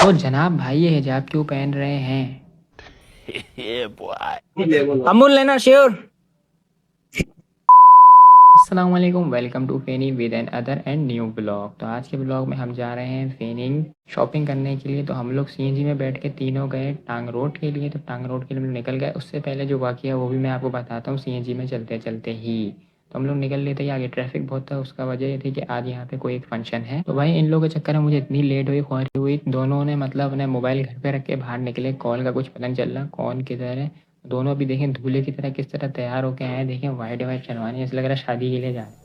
तो जनाब भाई ये हिजाब क्यों पहन रहे हैं? अमूल लेना श्योर। अस्सलाम वालेकुम, welcome to Feni with another and new blog. तो आज के ब्लॉग में हम जा रहे हैं फेनिंग शॉपिंग करने के लिए। तो हम लोग सीएनजी में बैठ के तीनों गए टांग रोड के लिए। तो टांग रोड के लिए हम लोग निकल गए। उससे पहले जो वाक़या वो भी मैं आपको बताता हूँ सीएनजी में चलते चलते ही। तो हम लोग निकल लेते ही आगे ट्रैफिक बहुत था। उसका वजह ये थी कि आज यहाँ पे कोई एक फंक्शन है। तो भाई इन लोगों के चक्कर में मुझे इतनी लेट हुई ख्वारी हुई। दोनों ने मतलब अपने मोबाइल घर पे रख के बाहर निकले। कॉल का कुछ पता नहीं चल रहा कौन किधर है। दोनों अभी देखें दूल्हे की तरह किस तरह तैयार होके आए हैं। देखें वाइट वाइट चलवानी, ऐसा लग रहा है शादी के लिए जा रहे हैं।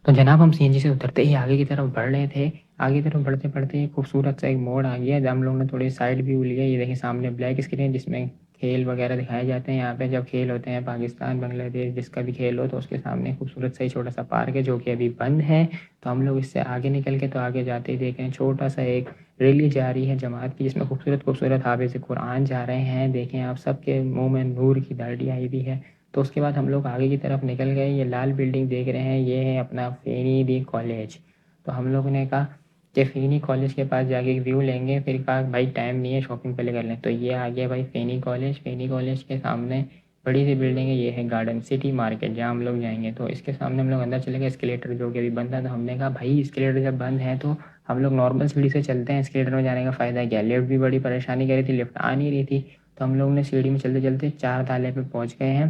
तो जनाब हम सीएनजी से उतरते ही आगे की तरफ बढ़ रहे थे। आगे की तरफ बढ़ते बढ़ते एक खूबसूरत सा एक मोड़ आ गया जब हम लोग ने थोड़ी साइड व्यू लिया। ये देखिए सामने ब्लैक स्क्रीन जिसमें खेल वगैरह दिखाए जाते हैं। यहाँ पे जब खेल होते हैं पाकिस्तान बांग्लादेश जिसका भी खेल हो तो उसके सामने खूबसूरत सा ही छोटा सा पार्क है जो कि अभी बंद है। तो हम लोग इससे आगे निकल के तो आगे जाते ही देखें छोटा सा एक रैली जा रही है जमात की जिसमें खूबसूरत खूबसूरत हाफिज़ कुरान जा रहे हैं। देखें आप सबके मुंह में नूर की दाढ़ी आई हुई है। तो उसके बाद हम लोग आगे की तरफ निकल गए। ये लाल बिल्डिंग देख रहे हैं ये है अपना फेनी दी कॉलेज। तो हम लोग ने कहा कि फेनी कॉलेज के पास जाके एक व्यू लेंगे। फिर कहा भाई टाइम नहीं है शॉपिंग पहले कर लें। तो ये आ गया भाई फेनी कॉलेज। फेनी कॉलेज के सामने बड़ी सी बिल्डिंग है, ये है गार्डन सिटी मार्केट जहाँ हम लोग जाएंगे। तो इसके सामने हम लोग अंदर चले गए। एस्केलेटर जो कि अभी बंद था तो हमने कहा भाई एस्केलेटर जब बंद है तो हम लोग नॉर्मल सीढ़ी से चलते हैं। एस्केलेटर में जाने का फ़ायदा क्या, लिफ्ट भी बड़ी परेशानी कर रही थी, लिफ्ट आ नहीं रही थी। तो हम लोग ने सीढ़ी में चलते चलते 4 ताले पे पहुँच गए हैं।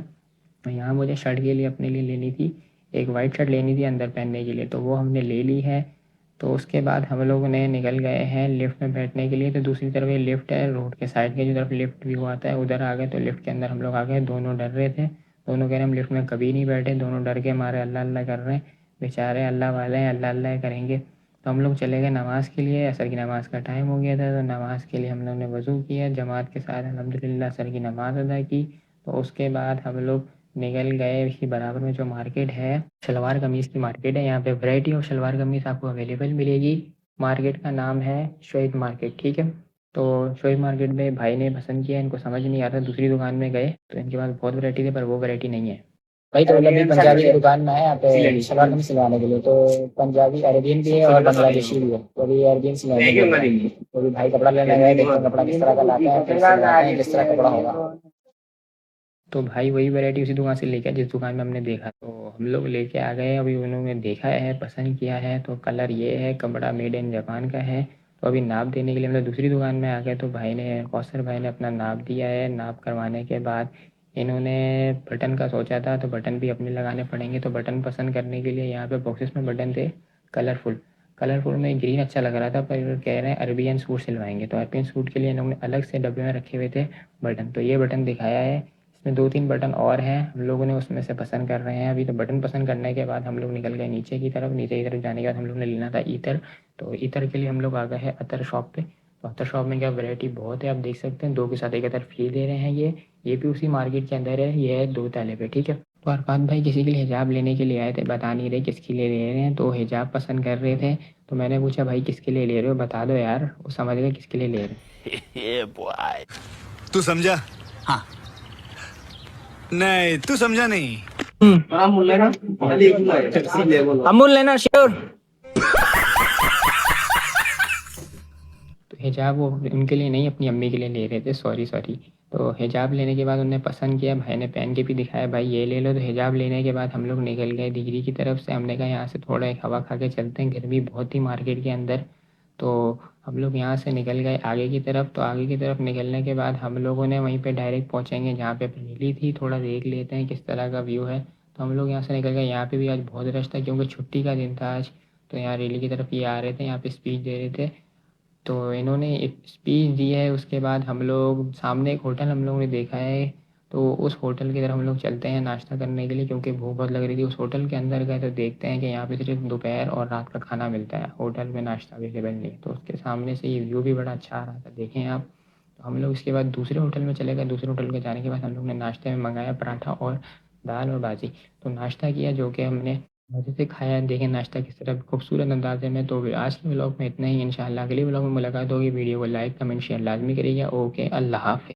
तो यहाँ मुझे शर्ट के लिए अपने लिए लेनी थी, एक वाइट शर्ट लेनी थी अंदर पहनने के लिए, तो वो हमने ले ली है। तो उसके बाद हम लोग ने निकल गए हैं लिफ्ट में बैठने के लिए। तो दूसरी तरफ ये लिफ्ट है, रोड के साइड की जो तरफ लिफ्ट व्यू आता है उधर आ गए। तो लिफ्ट के अंदर हम लोग आ गए। दोनों डर रहे थे, दोनों कह रहे हम लिफ्ट में कभी नहीं बैठे। दोनों डर के मारे अल्लाह अल्लाह कर रहे हैं। बेचारे अल्लाह वाले हैं, अल्लाह अल्लाह करेंगे। तो हम लोग चले गए नमाज़ के लिए। असर की नमाज़ का टाइम हो गया था तो नमाज़ के लिए हम लोग ने वज़ू किया जमात के साथ, अल्हम्दुलिल्लाह असर की नमाज़ अदा की। तो उसके बाद हम लोग निकल गए। इसकी बराबर में जो मार्केट है शलवार कमीज़ की मार्केट है। यहाँ पे वैरायटी ऑफ शलवार कमीज़ आपको अवेलेबल मिलेगी। मार्केट का नाम है शोएब मार्केट, ठीक है। तो शोएब मार्केट में भाई ने पसंद किया, इनको समझ नहीं आ रहा, दूसरी दुकान में गए तो इनके पास बहुत वैरायटी थी पर वो वैरायटी नहीं है। भाई तो अभी पंजाबी की दुकान में है यहाँ पे शलवार कमीज सिलवाने के लिए। तो पंजाबी अरेबियन भी है और बांग्लादेशी भी है। तो अभी अरेबियन सिलवाने के लिए तो अभी भाई कपड़ा लेने गए। देखते हैं कपड़ा किस तरह का लाते हैं, फिर सिलवाते हैं जिस तरह कपड़ा होगा। तो भाई वही वैरायटी उसी दुकान से लेके आए जिस दुकान में हमने देखा। तो हम लोग लेके आ गए। अभी उन्होंने देखा है, पसंद किया है। तो कलर ये है, कपड़ा मेड इन जापान का है। तो अभी नाप देने के लिए हम लोग दूसरी दुकान में आ गए। तो भाई ने कौसर भाई ने अपना नाप दिया है। नाप करवाने के बाद इन्होंने बटन का सोचा था तो बटन भी अपने लगाने पड़ेंगे। तो बटन पसंद करने के लिए यहाँ पे बॉक्सेस में बटन थे कलरफुल। कलरफुल में ग्रीन अच्छा लग रहा था पर कह रहे हैं अरबियन सूट सिलवाएंगे। तो अरबियन सूट के लिए इन्होंने अलग से डब्बे में रखे हुए थे बटन। तो ये बटन दिखाया है, इसमें 2-3 बटन और हैं, हम लोगों ने उसमें से पसंद कर रहे हैं अभी। तो बटन पसंद करने के बाद हम लोग निकल गए नीचे की तरफ। नीचे की तरफ जाने के बाद हम लोग ने लेना था इतर। तो इतर के लिए हम लोग आ गए हैं अतर शॉप पे। तो अतर शॉप में क्या वैरायटी बहुत है, आप देख सकते हैं। दो के साथ एक अतर फ्री दे रहे हैं। ये भी उसी मार्केट के अंदर है, ये है 2 ताले पे, ठीक है। तो अरफात भाई किसी के लिए हिजाब लेने के लिए आए थे, बता नहीं रहे किसके लिए ले रहे हैं। तो हिजाब पसंद कर रहे थे। तो मैंने पूछा भाई किसके लिए ले रहे हो, बता दो यार। वो समझ गए किसके लिए ले रहे हैं। तू समझा? हाँ। नहीं तू समझा नहीं। अमूल लेना श्योर। तो हिजाब वो उनके लिए नहीं अपनी अम्मी के लिए ले रहे थे, सॉरी सॉरी। तो हिजाब लेने के बाद उन्हें पसंद किया, भाई ने पहन के भी दिखाया भाई ये ले लो। तो हिजाब लेने के बाद हम लोग निकल गए डिग्री की तरफ से। हमने कहा यहाँ से थोड़ा एक हवा खा के चलते हैं, गर्मी बहुत थी मार्केट के अंदर। तो हम लोग यहाँ से निकल गए आगे की तरफ। तो आगे की तरफ निकलने के बाद हम लोगों ने वहीं पे डायरेक्ट पहुँचेंगे जहाँ पे पहली थी, थोड़ा देख लेते हैं किस तरह का व्यू है। तो हम लोग यहाँ से निकल गए। यहाँ पे भी आज बहुत रश था क्योंकि छुट्टी का दिन था आज। तो यहाँ रैली की तरफ ये आ रहे थे, यहाँ पे स्पीच दे रहे थे। तो इन्होंने एक स्पीच दी है। उसके बाद हम लोग सामने एक होटल हम लोगों ने देखा है। तो उस होटल की तरफ हम लोग चलते हैं नाश्ता करने के लिए क्योंकि भूख बहुत लग रही थी। उस होटल के अंदर गए तो देखते हैं कि यहाँ पे सिर्फ दोपहर और रात का खाना मिलता है, होटल में नाश्ता अवेलेबल नहीं है। तो उसके सामने से ये व्यू भी बड़ा अच्छा आ रहा था, देखें आप। तो हम लोग इसके बाद दूसरे होटल में चले गए। दूसरे होटल के जाने के बाद हम लोग ने नाश्ते में मंगाया पराठा और दाल और भाजी। तो नाश्ता किया जो कि हमने मज़े से खाया। देखें नाश्ता किस तरह खूबसूरत अंदाजे में। तो आज के व्लॉग में इतना ही। इंशाल्लाह अगले व्लॉग में मुलाकात होगी। वीडियो को लाइक कमेंट शेयर लाजमी करिएगा। ओके, अल्लाह हाफ़िज़।